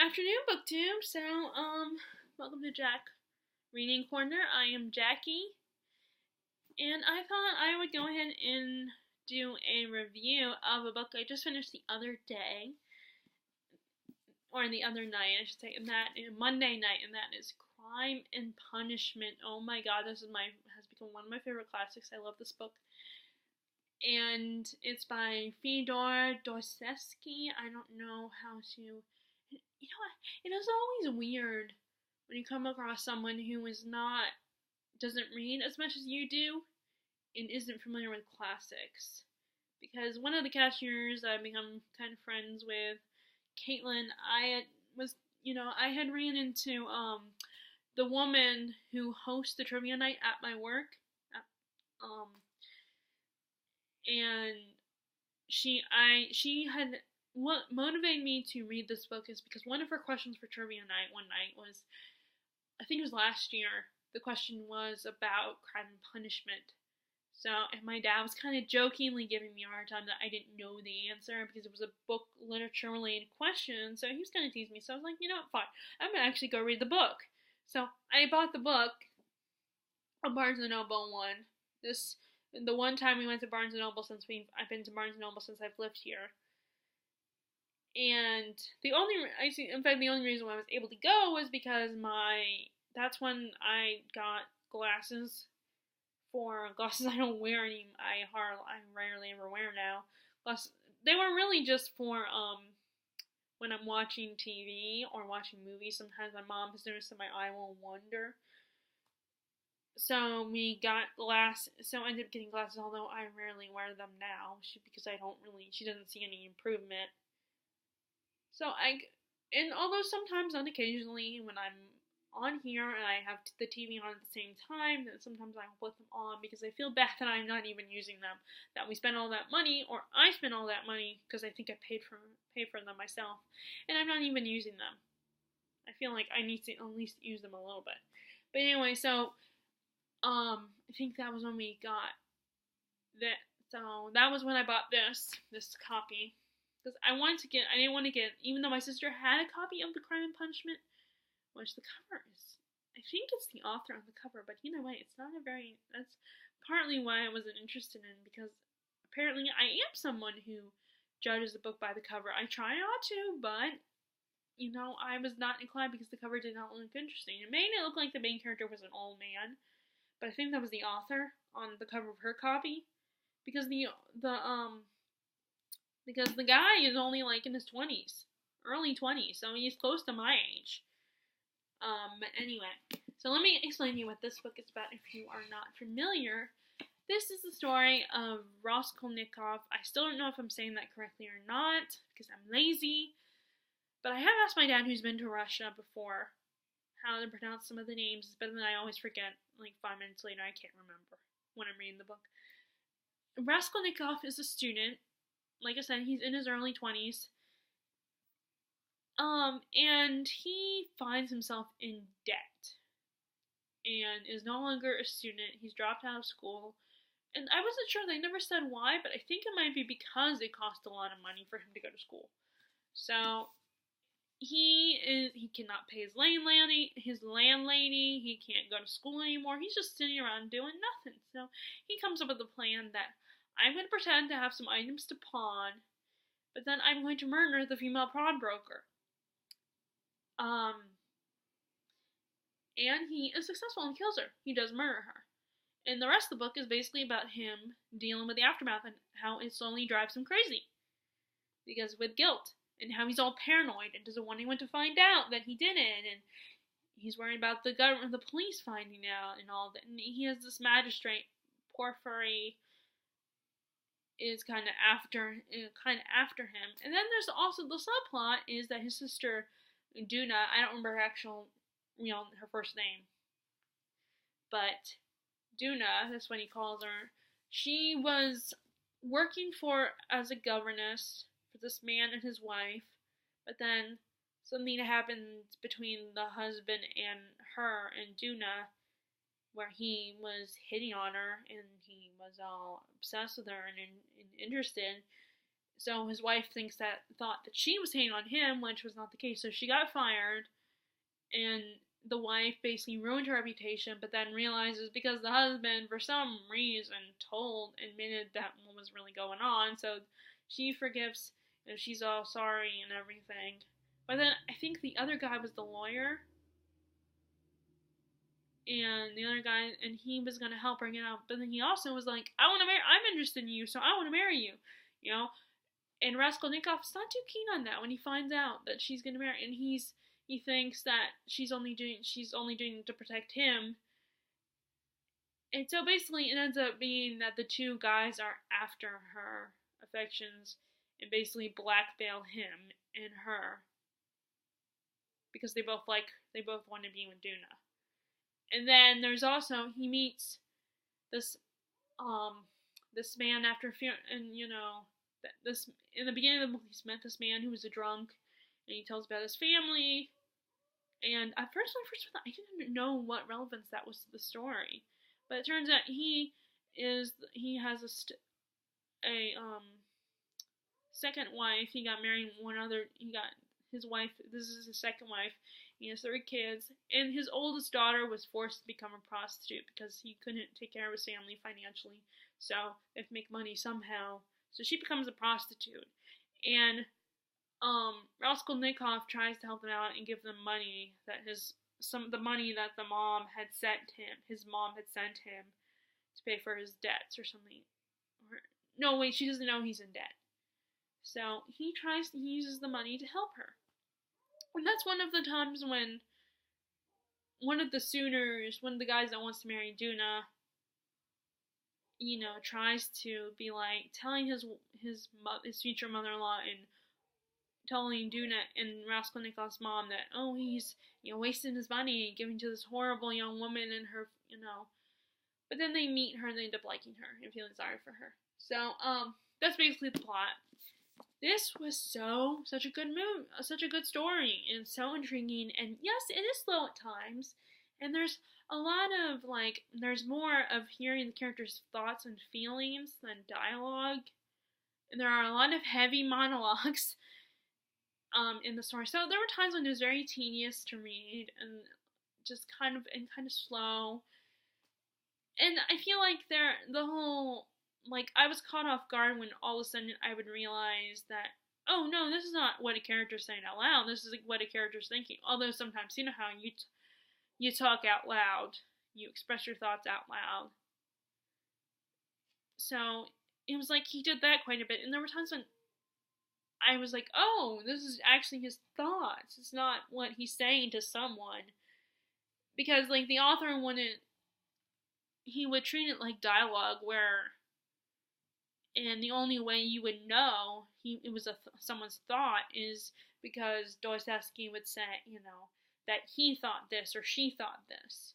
Afternoon, booktube. Welcome to Jack Reading Corner. I am Jackie, and I thought I would go ahead and do a review of a book I just finished the other day, or the other night, I should say, and that Monday night, and that is Crime and Punishment. Oh my God, has become one of my favorite classics. I love this book, and it's by Fyodor Dostoevsky. I don't know how to. You know what? It is always weird when you come across someone who doesn't read as much as you do and isn't familiar with classics. Because one of the cashiers I've become kind of friends with, Caitlin, I had ran into the woman who hosts the trivia night at my work, and she had. What motivated me to read this book is because one of her questions for trivia night one night was, I think it was last year, the question was about Crime and Punishment. And my dad was kind of jokingly giving me a hard time that I didn't know the answer because it was a book literature related question. So he was kind of teasing me. So I was like, you know what, fine. I'm going to actually go read the book. So I bought the book, a Barnes & Noble one. The one time we went to Barnes & Noble I've been to Barnes & Noble since I've lived here. And the only reason why I was able to go was because that's when I got glasses I don't wear any. I rarely ever wear now. They were really just for when I'm watching TV or watching movies. Sometimes my mom has noticed that my eye will wander. So we got glasses. So I ended up getting glasses, although I rarely wear them now because she doesn't see any improvement. Although sometimes on occasionally when I'm on here and I have the TV on at the same time, then sometimes I'll put them on because I feel bad that I'm not even using them. That we spend all that money, or I spend all that money because I think I paid for them myself, and I'm not even using them. I feel like I need to at least use them a little bit. But anyway, I think that was when we got that. So that was when I bought this copy. Because I didn't want to get, even though my sister had a copy of the Crime and Punishment, which the cover is, I think it's the author on the cover, but either way, that's partly why I wasn't interested in, because apparently I am someone who judges a book by the cover. I try not to, but, I was not inclined because the cover did not look interesting. It made it look like the main character was an old man, but I think that was the author on the cover of her copy, because because the guy is only like in his 20s, early 20s, so he's close to my age. But anyway, so let me explain to you what this book is about if you are not familiar. This is the story of Raskolnikov. I still don't know if I'm saying that correctly or not, because I'm lazy, but I have asked my dad, who's been to Russia before, how to pronounce some of the names, but then I always forget, like 5 minutes later. I can't remember when I'm reading the book. Raskolnikov is a student. Like I said, he's in his early 20s. And he finds himself in debt. And is no longer a student. He's dropped out of school. And I wasn't sure, they never said why, but I think it might be because it cost a lot of money for him to go to school. So, he cannot pay his landlady, he can't go to school anymore. He's just sitting around doing nothing. So, he comes up with a plan that I'm going to pretend to have some items to pawn, but then I'm going to murder the female pawnbroker. And he is successful and kills her. He does murder her. And the rest of the book is basically about him dealing with the aftermath and how it slowly drives him crazy. Because with guilt. And how he's all paranoid and doesn't want anyone to find out that he did it. And he's worried about the government, the police finding out and all that. And he has this magistrate, Porfiry, is kind of after him. And then there's also the subplot is that his sister Duna, I don't remember her first name, but Duna, that's what he calls her. She was working as a governess for this man and his wife, but then something happened between the husband and her and Duna, where he was hitting on her and he was all obsessed with her and interested. So his wife thought that she was hitting on him, which was not the case. So she got fired, and the wife basically ruined her reputation, but then realizes because the husband, for some reason, admitted that what was really going on. So she forgives, and she's all sorry and everything. But then I think the other guy was the lawyer, and the other guy, and he was gonna help her get out. But then he also was like, I'm interested in you, so I want to marry you, you know. And Raskolnikov's not too keen on that when he finds out that she's gonna marry, and he thinks that she's only doing it to protect him. And so basically, it ends up being that the two guys are after her affections and basically blackmail him and her because they both want to be with Duna. And then there's also he meets this man after and this in the beginning of the movie he's met this man who was a drunk, and he tells about his family. And at first, when I first read that, I didn't know what relevance that was to the story. But it turns out he has a second wife. He got married he got his wife, this is his second wife. He has 3 kids, and his oldest daughter was forced to become a prostitute because he couldn't take care of his family financially. So they have to make money somehow. So she becomes a prostitute. And Raskolnikov tries to help them out and give them money the money that the mom had sent him. His mom had sent him to pay for his debts or something. No, wait, she doesn't know he's in debt. So he uses the money to help her. And that's one of the times when one of the guys that wants to marry Duna, tries to be like telling his future mother-in-law and telling Duna and Raskolnikov's mom that, oh, he's, wasting his money giving to this horrible young woman and her, But then they meet her and they end up liking her and feeling sorry for her. So, that's basically the plot. This was such a good movie, such a good story, and so intriguing. And yes, it is slow at times, and there's a lot of there's more of hearing the characters' thoughts and feelings than dialogue, and there are a lot of heavy monologues in the story. So there were times when it was very tedious to read and just kind of slow. And I feel like I was caught off guard when all of a sudden I would realize that, oh no, this is not what a character's saying out loud. This is what a character's thinking. Although sometimes, how you talk out loud, you express your thoughts out loud. So it was like he did that quite a bit, and there were times when I was like, oh, this is actually his thoughts. It's not what he's saying to someone. Because the author he would treat it like dialogue and the only way you would know it was someone's thought is because Dostoevsky would say, that he thought this or she thought this,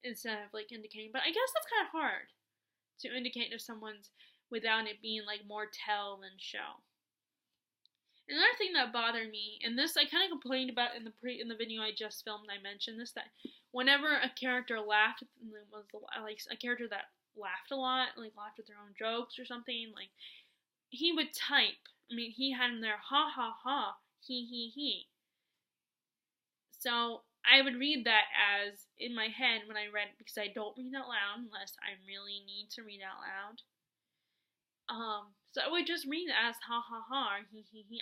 instead of indicating. But I guess that's kind of hard to indicate if someone's without it being more tell than show. Another thing that bothered me, and this I kind of complained about in the video I just filmed. I mentioned this, that whenever a character laughed, was a character that laughed a lot, laughed at their own jokes or something, he would type. I mean, he had him there, ha ha ha, he. So I would read that as in my head when I read it, because I don't read out loud unless I really need to read out loud. So I would just read it as ha ha ha, he.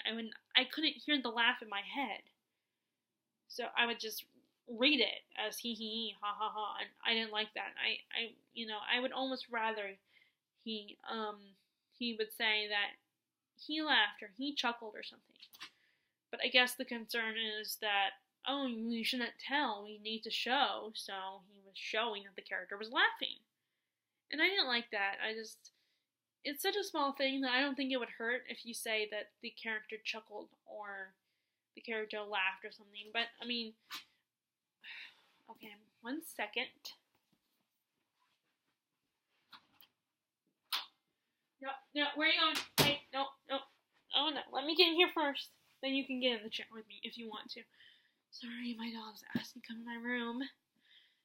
I couldn't hear the laugh in my head, so I would just read it as he, ha ha ha, and I didn't like that. I would almost rather he would say that he laughed or he chuckled or something. But I guess the concern is that, oh, we shouldn't tell, we need to show, so he was showing that the character was laughing. And I didn't like that. It's such a small thing that I don't think it would hurt if you say that the character chuckled or the character laughed or something. But, I mean, okay, 1 second. No, where are you going? Hey, no. Oh, no, let me get in here first. Then you can get in the chat with me if you want to. Sorry, my dog's asked me to come in my room.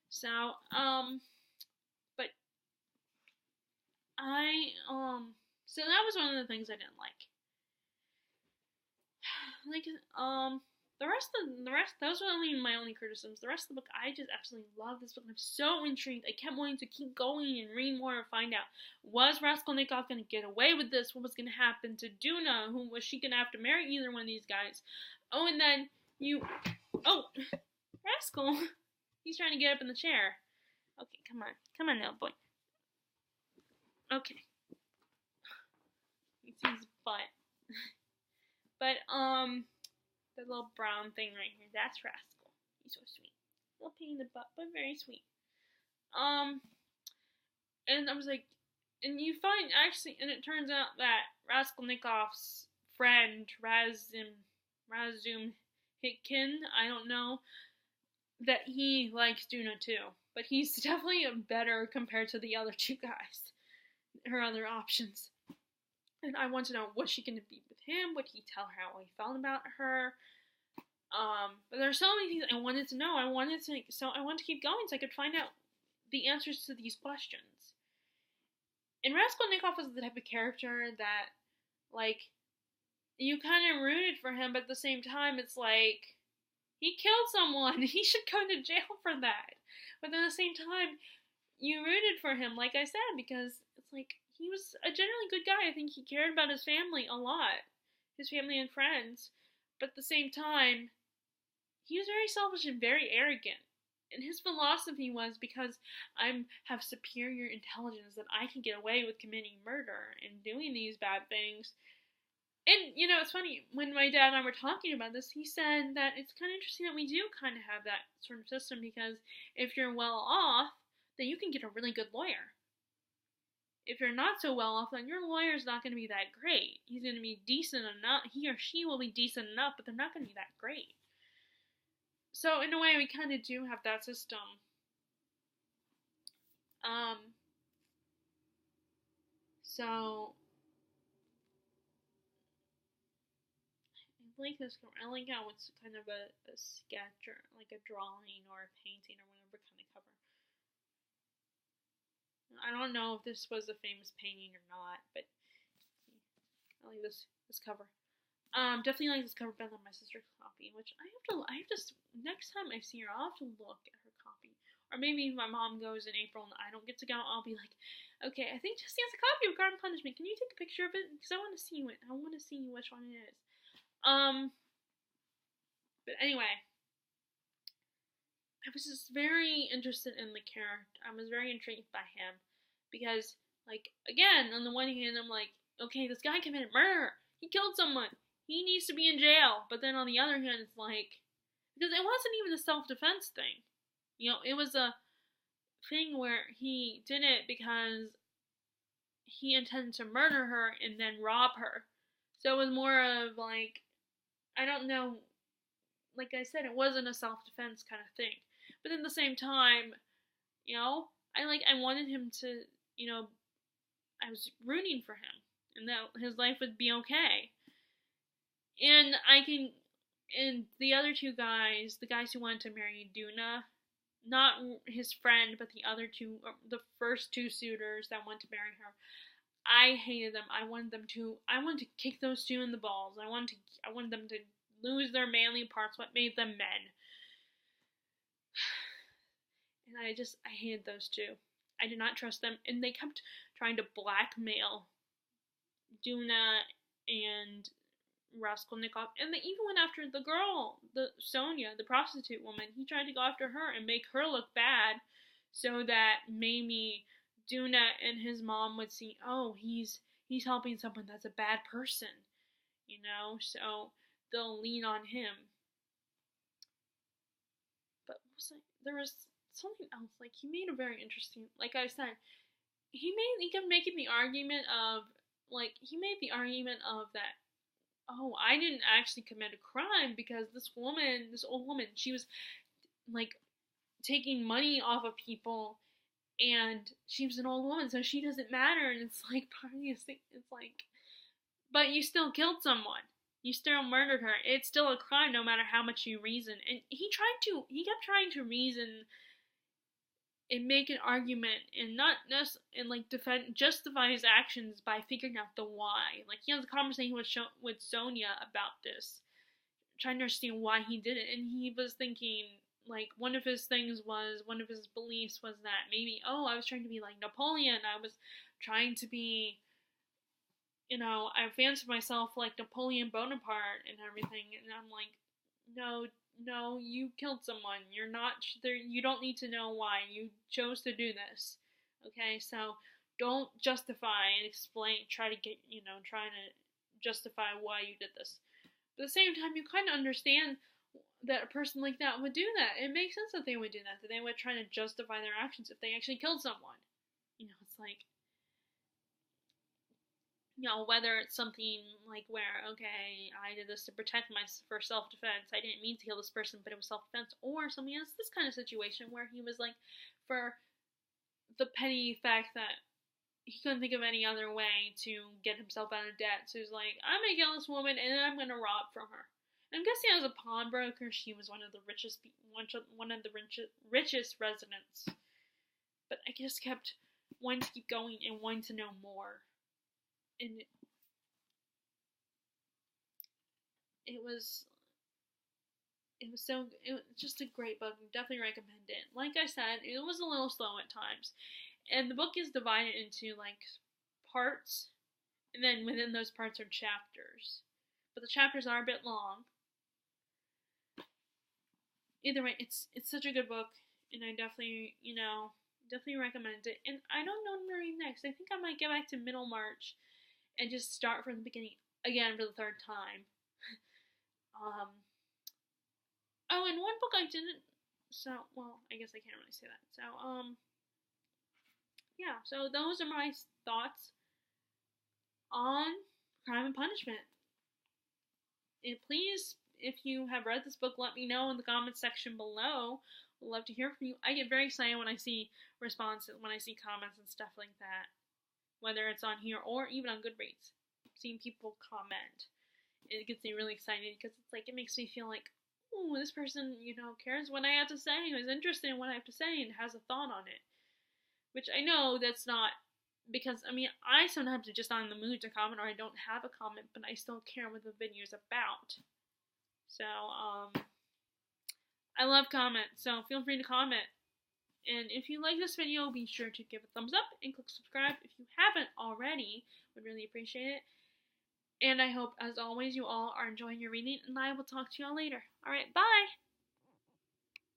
So, but so that was one of the things I didn't like. like those were only my only criticisms. The rest of the book, I just absolutely love this book. I'm so intrigued. I kept wanting to keep going and read more and find out, was Raskolnikov going to get away with this? What was going to happen to Duna? Who was she going to have to marry? Either one of these guys? Oh, and then Rascal, he's trying to get up in the chair. Okay, come on, little boy. Okay, you see his butt. But the little brown thing right here, that's Rascal. He's so sweet. A little pain in the butt, but very sweet. And I was like, and you find actually, and it turns out that Raskolnikov's friend Razum Hitkin, I don't know, that he likes Duna too, but he's definitely better compared to the other two guys, her other options. And I want to know, was she going to be with him? Would he tell her how he felt about her? But there are so many things I wanted to know. I wanted to keep going so I could find out the answers to these questions. And Raskolnikov was the type of character that, like, you kind of rooted for him, but at the same time, it's like, he killed someone. He should go to jail for that. But at the same time, you rooted for him, like I said, because it's like, he was a generally good guy. I think he cared about his family a lot. His family and friends. But at the same time, he was very selfish and very arrogant. And his philosophy was, because I have superior intelligence, that I can get away with committing murder and doing these bad things. And, you know, it's funny, when my dad and I were talking about this, he said that it's kind of interesting that we do kind of have that sort of system, because if you're well off, then you can get a really good lawyer. If you're not so well off, then your lawyer's not going to be that great. He's going to be decent enough, he or she will be decent enough, but they're not going to be that great. So, in a way, we kind of do have that system. So, I like this. I like how it's kind of a sketch, or like a drawing or a painting or whatever kind of cover. I don't know if this was a famous painting or not, but I like this cover. Definitely like this cover better than my sister's copy, which I have to next time I see her, I'll have to look at her copy. Or maybe if my mom goes in April and I don't get to go, I'll be like, okay, I think Jessie has a copy of Garden Punishment. Can you take a picture of it? Because I want to see it. I want to see which one it is. But anyway, I was just very interested in the character. I was very intrigued by him. Because, like, again, on the one hand, I'm like, okay, this guy committed murder. He killed someone. He needs to be in jail. But then on the other hand, it's like, because it wasn't even a self-defense thing. You know, it was a thing where he did it because he intended to murder her and then rob her. So it was more of like, I don't know, like I said, it wasn't a self-defense kind of thing. But at the same time, you know, I wanted him to, you know, I was rooting for him and that his life would be okay. And and the other two guys, the guys who wanted to marry Duna, not his friend, but the other two, the first two suitors that wanted to marry her, I hated them. I wanted to kick those two in the balls. I wanted them to lose their manly parts, what made them men. And I hated those two. I did not trust them, and they kept trying to blackmail Duna and Raskolnikov, and they even went after the girl, the Sonia, the prostitute woman. He tried to go after her and make her look bad, so that maybe Duna and his mom would see, oh, he's helping someone that's a bad person, you know, so they'll lean on him. But there was something else. Like, he made a very interesting, like I said, he kept making the argument of, like, that, oh, I didn't actually commit a crime because this old woman, she was, like, taking money off of people, and she was an old woman, so she doesn't matter, and it's like, part of you think, it's like, but you still killed someone. You still murdered her. It's still a crime no matter how much you reason. And he kept trying to reason and make an argument and justify his actions by figuring out the why. Like, he has a conversation with Sonia about this. trying to understand why he did it, and he was thinking, like, one of his beliefs was that maybe, oh, I was trying to be like Napoleon, I was trying to be, I fancied myself like Napoleon Bonaparte and everything, and I'm like, no, you killed someone, you're not there, you don't need to know why, you chose to do this, okay, so don't justify and explain, trying to justify why you did this. But at the same time, you kind of understand that a person like that would do that. It makes sense that they would do that they would try to justify their actions if they actually killed someone. It's like, whether it's something like where, okay, I did this to protect for self-defense, I didn't mean to kill this person, but it was self-defense, or something else, this kind of situation where he was like, for the petty fact that he couldn't think of any other way to get himself out of debt, so he's like, I'm gonna kill this woman, and then I'm gonna rob from her. And I'm guessing as a pawnbroker, she was one of the richest residents, but I just kept wanting to keep going and wanting to know more. And it was just a great book. Definitely recommend it. Like I said, it was a little slow at times, and the book is divided into like parts, and then within those parts are chapters. But the chapters are a bit long. Either way, it's such a good book, and I definitely recommend it. And I don't know what I'm gonna read next. I think I might get back to Middlemarch and just start from the beginning again for the third time. Oh, and one book I didn't. So, well, I guess I can't really say that. So, yeah. So those are my thoughts on Crime and Punishment. And please, if you have read this book, let me know in the comments section below. I'd love to hear from you. I get very excited when I see responses, when I see comments and stuff like that. Whether it's on here or even on Goodreads. Seeing people comment. It gets me really excited because it's like, it makes me feel like, oh, this person, cares what I have to say, is interested in what I have to say, and has a thought on it. Which I know that's not, because, I sometimes am just not in the mood to comment, or I don't have a comment, but I still care what the video is about. So, I love comments, so feel free to comment. And if you like this video, be sure to give a thumbs up and click subscribe if you haven't already. Would really appreciate it. And I hope, as always, you all are enjoying your reading, and I will talk to you all later. Alright, bye!